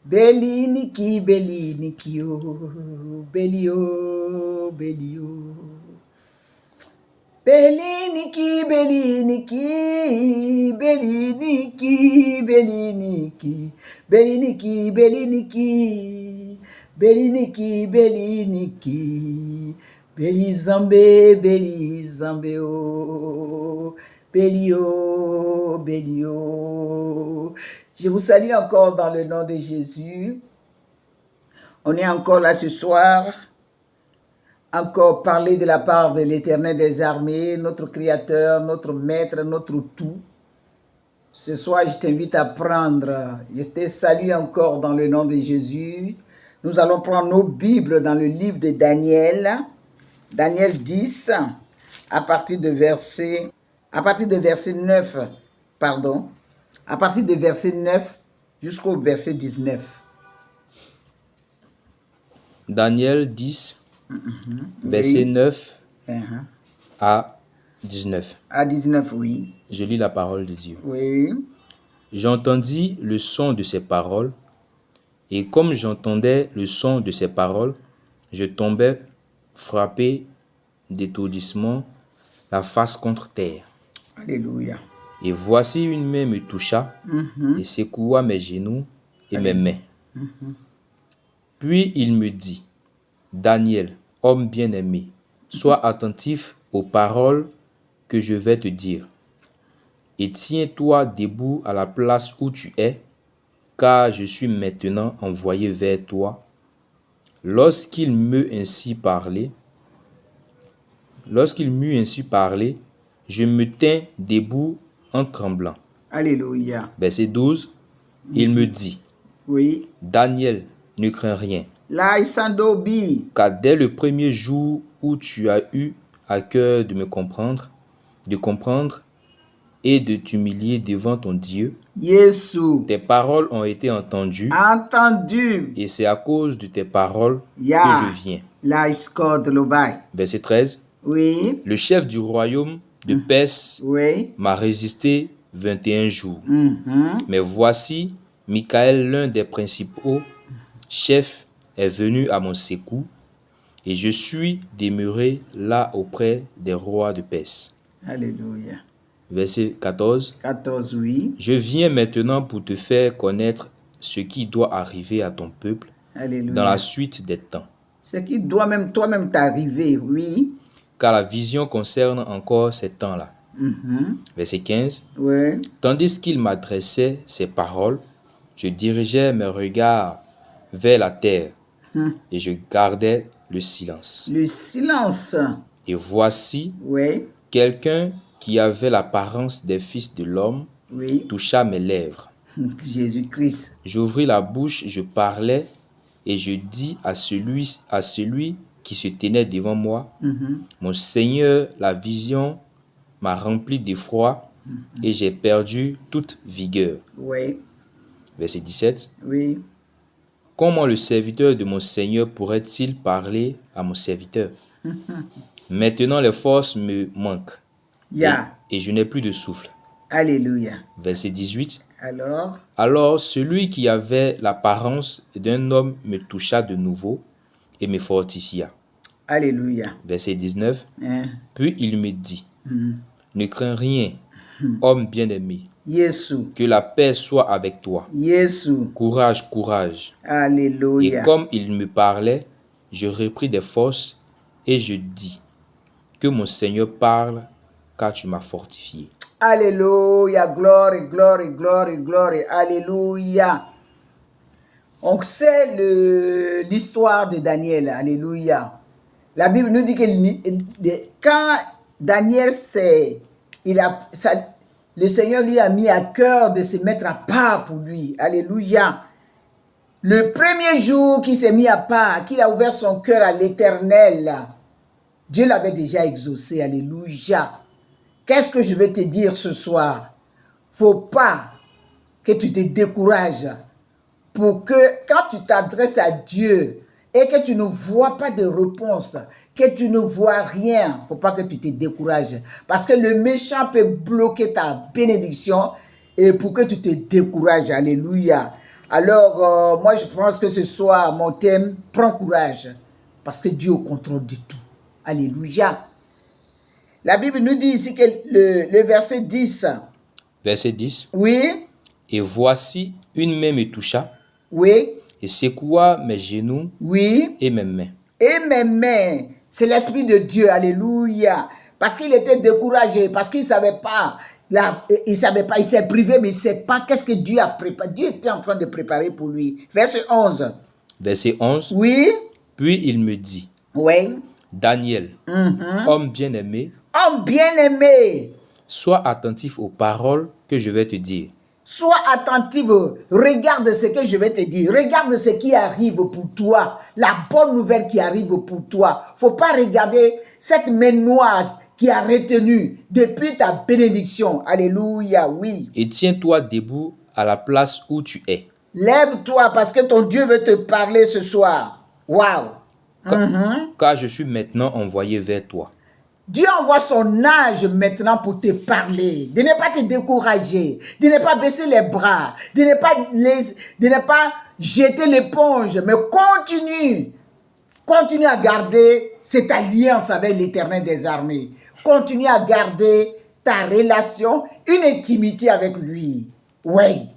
Beliniki, beliniki, oh, belio, belio. Beliniki, beliniki, beliniki, beliniki, beliniki, beliniki, beliniki, beliniki, belizambe, belizambe, oh, belio, belio. Je vous salue encore dans le nom de Jésus. On est encore là ce soir. Encore parler de la part de l'Éternel des armées, notre Créateur, notre Maître, notre tout. Ce soir, je t'invite à prendre, je te salue encore dans le nom de Jésus. Nous allons prendre nos Bibles dans le livre de Daniel, Daniel 10, à partir de verset 9, pardon, à partir de verset 9 jusqu'au verset 19. Daniel 10, verset 9 à 19. À 19, oui. Je lis la parole de Dieu. Oui. J'entendis le son de ces paroles, et comme j'entendais le son de ces paroles, je tombais frappé d'étourdissement, la face contre terre. Alléluia. Et voici une main me toucha et secoua mes genoux et mes mains. Puis il me dit, Daniel, homme bien-aimé, sois attentif aux paroles que je vais te dire. Et tiens-toi debout à la place où tu es, car je suis maintenant envoyé vers toi. Lorsqu'il m'eut ainsi parlé, je me tins debout en tremblant. Alléluia. Verset 12, il me dit, Oui. Daniel, ne crains rien, Là, Isandobi. car dès le premier jour où tu as eu à cœur de me comprendre, et de t'humilier devant ton Dieu, Yesu. tes paroles ont été entendues, et c'est à cause de tes paroles que je viens. Là, Iskod Lobai. Verset 13, Oui. le chef du royaume de Perse Oui. m'a résisté 21 jours. Mais voici, Michael, l'un des principaux chefs, est venu à mon secours, et je suis demeuré là auprès des rois de Perse. Alléluia. Verset 14. 14, oui. Je viens maintenant pour te faire connaître ce qui doit arriver à ton peuple Alléluia. dans la suite des temps. Ce qui doit même toi-même t'arriver, oui. Car la vision concerne encore ces temps-là. Verset 15. Oui. Tandis qu'il m'adressait ces paroles, je dirigeais mes regards vers la terre et je gardais le silence. Le silence. Et voici, Oui. quelqu'un qui avait l'apparence des fils de l'homme Oui. toucha mes lèvres. Jésus-Christ. J'ouvris la bouche, je parlais et je dis à celui qui se tenait devant moi, mon Seigneur, la vision m'a rempli d'effroi et j'ai perdu toute vigueur. Oui. Verset 17. Oui. Comment le serviteur de mon Seigneur pourrait-il parler à mon serviteur? Maintenant les forces me manquent et je n'ai plus de souffle. Alléluia. Verset 18. Alors, celui qui avait l'apparence d'un homme me toucha de nouveau et me fortifia. Alléluia. Verset 19. Puis il me dit, ne crains rien, homme bien-aimé. Yesu. Que la paix soit avec toi. Yesu. Courage, courage. Alléluia. Et comme il me parlait, je repris des forces et je dis, que mon Seigneur parle, car tu m'as fortifié. Alléluia, gloire, gloire, gloire, gloire, alléluia. On sait l'histoire de Daniel, alléluia. La Bible nous dit que quand Daniel le Seigneur lui a mis à cœur de se mettre à part pour lui, alléluia. Le premier jour qu'il s'est mis à part, qu'il a ouvert son cœur à l'Éternel, Dieu l'avait déjà exaucé, alléluia. Qu'est-ce que je vais te dire ce soir? Faut pas que tu te décourages pour que quand tu t'adresses à Dieu et que tu ne vois pas de réponse, que tu ne vois rien, faut pas que tu te décourages. Parce que le méchant peut bloquer ta bénédiction et pour que tu te décourages. Alléluia. Alors, moi, je pense que ce soir, mon thème, prends courage, parce que Dieu est au contrôle de tout. Alléluia. La Bible nous dit ici que le verset 10, Verset 10. oui, Et voici, une main me toucha oui, et secoua mes genoux oui, et mes mains. et mes mains, c'est l'Esprit de Dieu, alléluia, parce qu'il était découragé, parce qu'il ne savait pas, il s'est privé, mais il ne sait pas qu'est-ce que Dieu a préparé. Dieu était en train de préparer pour lui. Verset 11. Verset 11. Oui, Puis il me dit, oui. Daniel, homme bien-aimé, Homme bien-aimé, sois attentif aux paroles que je vais te dire. sois attentif, regarde ce que je vais te dire, regarde ce qui arrive pour toi, la bonne nouvelle qui arrive pour toi. Faut pas regarder cette main noire qui a retenu depuis ta bénédiction. Alléluia, oui. Et tiens-toi debout à la place où tu es. Lève-toi parce que ton Dieu veut te parler ce soir. Waouh. Car je suis maintenant envoyé vers toi. Dieu envoie son âge maintenant pour te parler, de ne pas te décourager, de ne pas baisser les bras, de ne pas jeter l'éponge, mais continue à garder cette alliance avec l'Éternel des armées, continue à garder ta relation, une intimité avec lui. Oui.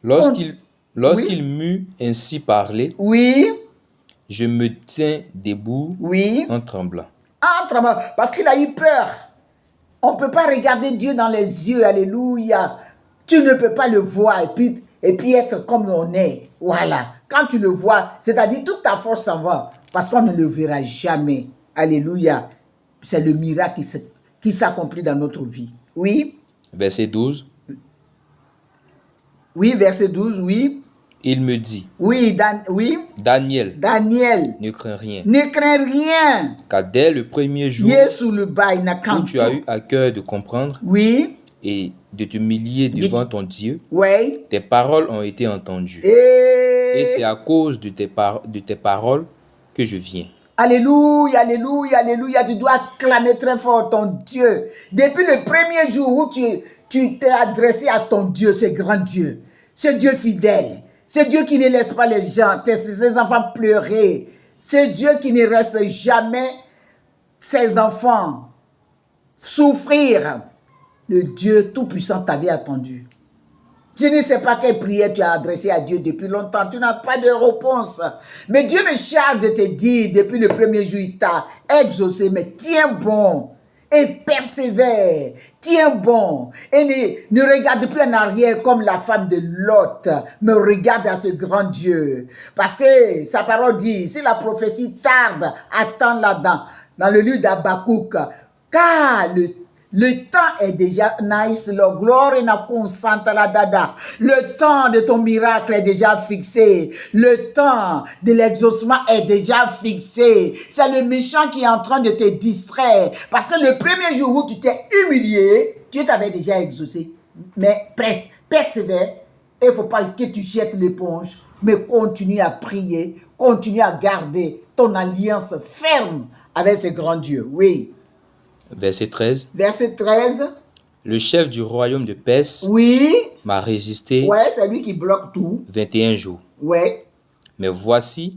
Lorsqu'il m'eut ainsi parlé, Oui, je me tiens debout oui. en tremblant. Parce qu'il a eu peur. On ne peut pas regarder Dieu dans les yeux, alléluia. Tu ne peux pas le voir et puis être comme on est. Voilà. Quand tu le vois, c'est-à-dire toute ta force s'en va parce qu'on ne le verra jamais. Alléluia. C'est le miracle qui s'accomplit dans notre vie. Oui. Verset 12. Oui, verset 12, oui. Il me dit, Oui, oui. Daniel, Daniel, ne crains rien, ne crains rien. car dès le premier jour où tu as eu à cœur de comprendre Oui. et de t'humilier devant ton Dieu, Oui. tes paroles ont été entendues. Et Et c'est à cause de tes paroles que je viens. alléluia, alléluia, alléluia. Tu dois acclamer très fort ton Dieu. Depuis le premier jour où tu t'es adressé à ton Dieu, ce grand Dieu, ce Dieu fidèle, ce Dieu qui ne laisse pas les gens, ses enfants pleurer, ce Dieu qui ne reste jamais ses enfants souffrir. Le Dieu Tout-Puissant t'avait attendu. Je ne sais pas quelle prière tu as adressée à Dieu depuis longtemps. Tu n'as pas de réponse. Mais Dieu me charge de te dire, depuis le premier jour, il t'a exaucé. Mais tiens bon et persévère. Tiens bon. Et ne regarde plus en arrière comme la femme de Lot. Mais regarde à ce grand Dieu. Parce que sa parole dit, si la prophétie tarde, attends-la dans le livre d'Habakkuk. Car le temps est déjà nice, la gloire n'a consente la dada. Le temps de ton miracle est déjà fixé. Le temps de l'exaucement est déjà fixé. C'est le méchant qui est en train de te distraire. Parce que le premier jour où tu t'es humilié, Dieu t'avait déjà exaucé. Mais persévère. Il ne faut pas que tu jettes l'éponge, mais continue à prier, continue à garder ton alliance ferme avec ce grand Dieu. Oui. Verset 13. Verset 13. Le chef du royaume de Perse Oui. m'a résisté Ouais, c'est lui qui bloque tout. 21 jours. Ouais. Mais voici,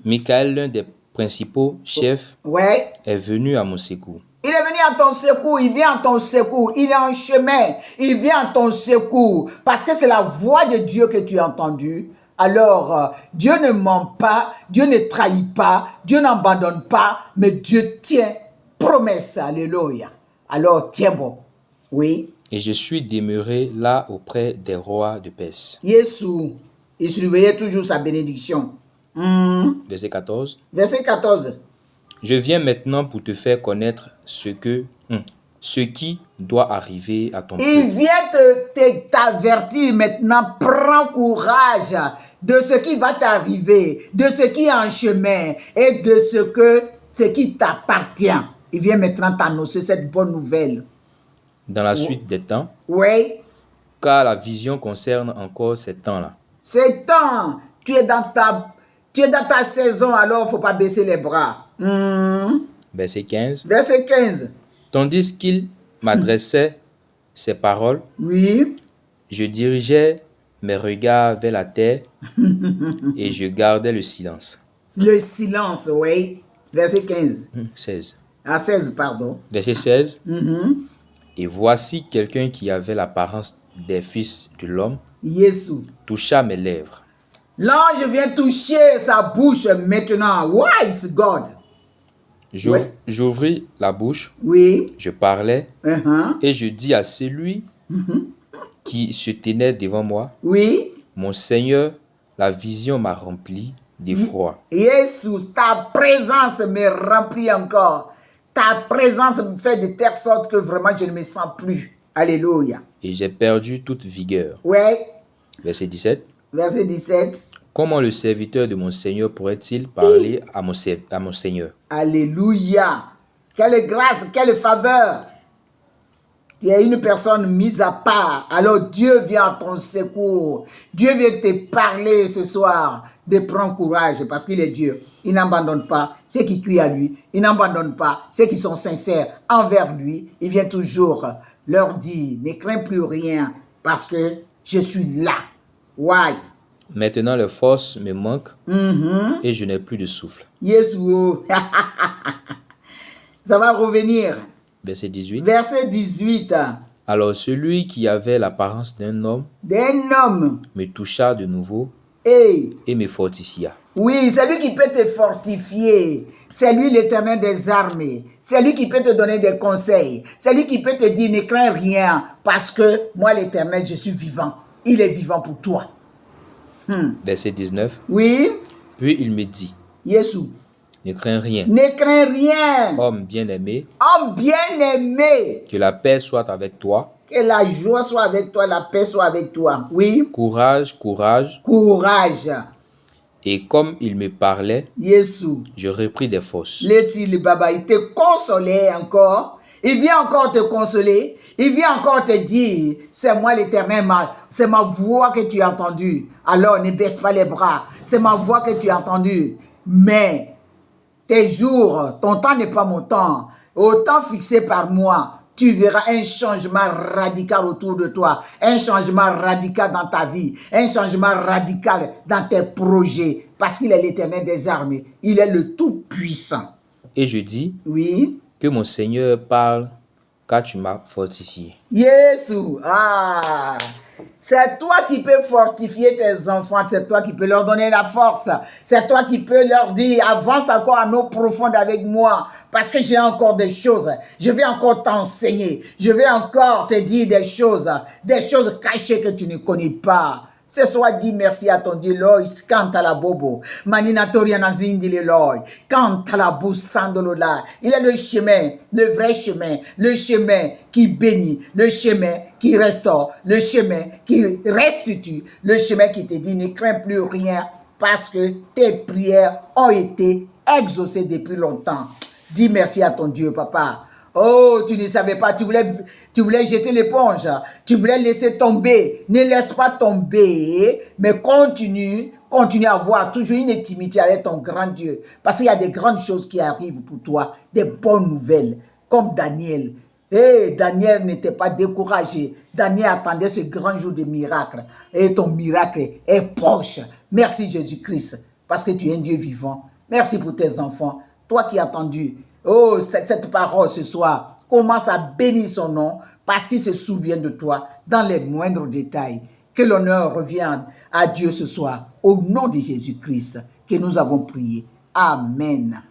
Michael, l'un des principaux chefs, Ouais. est venu à mon secours. Il est venu à ton secours, il vient à ton secours, il est en chemin, il vient à ton secours, parce que c'est la voix de Dieu que tu as entendue. Alors, Dieu ne ment pas, Dieu ne trahit pas, Dieu n'abandonne pas, mais Dieu tient promesse, alléluia. Alors, tiens bon, oui. Et je suis demeuré là auprès des rois de Perse. Jésus, il surveillait toujours sa bénédiction. Verset 14. Verset 14. Je viens maintenant pour te faire connaître ce qui doit arriver à ton Il peuple. vient t'avertir maintenant, prends courage de ce qui va t'arriver, de ce qui est en chemin et de ce qui t'appartient. Il vient maintenant t'annoncer cette bonne nouvelle. Dans la suite des temps, Oui, car la vision concerne encore ces temps-là. c'est temps. Tu es dans ta saison, alors il ne faut pas baisser les bras. Verset 15. Verset 15. Tandis qu'il m'adressait ces paroles, Oui, je dirigeais mes regards vers la terre et je gardais le silence. Le silence, oui. Verset 15. 16. À 16, pardon. Verset 16. Et voici quelqu'un qui avait l'apparence des fils de l'homme Jésus. toucha mes lèvres. L'ange vient toucher sa bouche maintenant. Wise God. Ouais. J'ouvris la bouche, Oui. je parlais Uh-huh. et je dis à celui qui se tenait devant moi, Oui. mon Seigneur, la vision m'a rempli d'effroi. Jésus, ta présence me remplit encore. Ta présence me fait de telle sorte que vraiment je ne me sens plus. Alléluia. Et j'ai perdu toute vigueur. Ouais. Verset 17. Verset 17. Comment le serviteur de mon Seigneur pourrait-il parler à mon Seigneur? Alléluia. Quelle grâce, quelle faveur. Tu es une personne mise à part. Alors Dieu vient à ton secours. Dieu vient te parler ce soir. De prendre courage parce qu'il est Dieu. Il n'abandonne pas ceux qui crient à lui. Il n'abandonne pas ceux qui sont sincères envers lui. Il vient toujours leur dire, ne crains plus rien parce que je suis là. Why? Maintenant, les forces me manquent et je n'ai plus de souffle. Yes, ça va revenir. Verset 18. Verset 18. Alors celui qui avait l'apparence d'un homme me toucha de nouveau et me fortifia. Oui, c'est lui qui peut te fortifier. C'est lui l'Éternel des armées. C'est lui qui peut te donner des conseils. C'est lui qui peut te dire ne crains rien parce que moi l'Éternel je suis vivant. Il est vivant pour toi. Verset 19. Oui. Puis il me dit, Jésus, ne crains rien. Ne crains rien. Homme bien-aimé. Homme bien-aimé. Que la paix soit avec toi. Que la joie soit avec toi, la paix soit avec toi. Oui. Courage, courage. Courage. Et comme il me parlait, Jésus, je repris des forces. il te consolait encore. Il vient encore te consoler. Il vient encore te dire, c'est moi l'Éternel, c'est ma voix que tu as entendue. Alors ne baisse pas les bras. C'est ma voix que tu as entendue. Mais tes jours, ton temps n'est pas mon temps. Au temps fixé par moi, tu verras un changement radical autour de toi. Un changement radical dans ta vie. Un changement radical dans tes projets. Parce qu'il est l'Éternel des armées. Il est le Tout-Puissant. Et je dis, oui, que mon Seigneur parle, car tu m'as fortifié. Jésus, c'est toi qui peux fortifier tes enfants, c'est toi qui peux leur donner la force, c'est toi qui peux leur dire, avance encore à eau profonde avec moi, parce que j'ai encore des choses, je vais encore t'enseigner, je vais encore te dire des choses cachées que tu ne connais pas. Ce soir, dis merci à ton Dieu, Lord. Canta la bobo. Manina toriana zindi le Lord. Canta la boussandolola. Il est le chemin, le vrai chemin, le chemin qui bénit, le chemin qui restaure, le chemin qui restitue, le chemin qui te dit ne crains plus rien parce que tes prières ont été exaucées depuis longtemps. Dis merci à ton Dieu, papa. Oh, tu ne savais pas, tu voulais jeter l'éponge, tu voulais laisser tomber. Ne laisse pas tomber, mais continue à avoir toujours une intimité avec ton grand Dieu. Parce qu'il y a des grandes choses qui arrivent pour toi, des bonnes nouvelles, comme Daniel. Daniel n'était pas découragé. Daniel attendait ce grand jour de miracle. Et ton miracle est proche. Merci Jésus-Christ, parce que tu es un Dieu vivant. Merci pour tes enfants. Toi qui as attendu. Oh, cette parole ce soir, commence à bénir son nom parce qu'il se souvient de toi dans les moindres détails. Que l'honneur revienne à Dieu ce soir, au nom de Jésus-Christ que nous avons prié. Amen.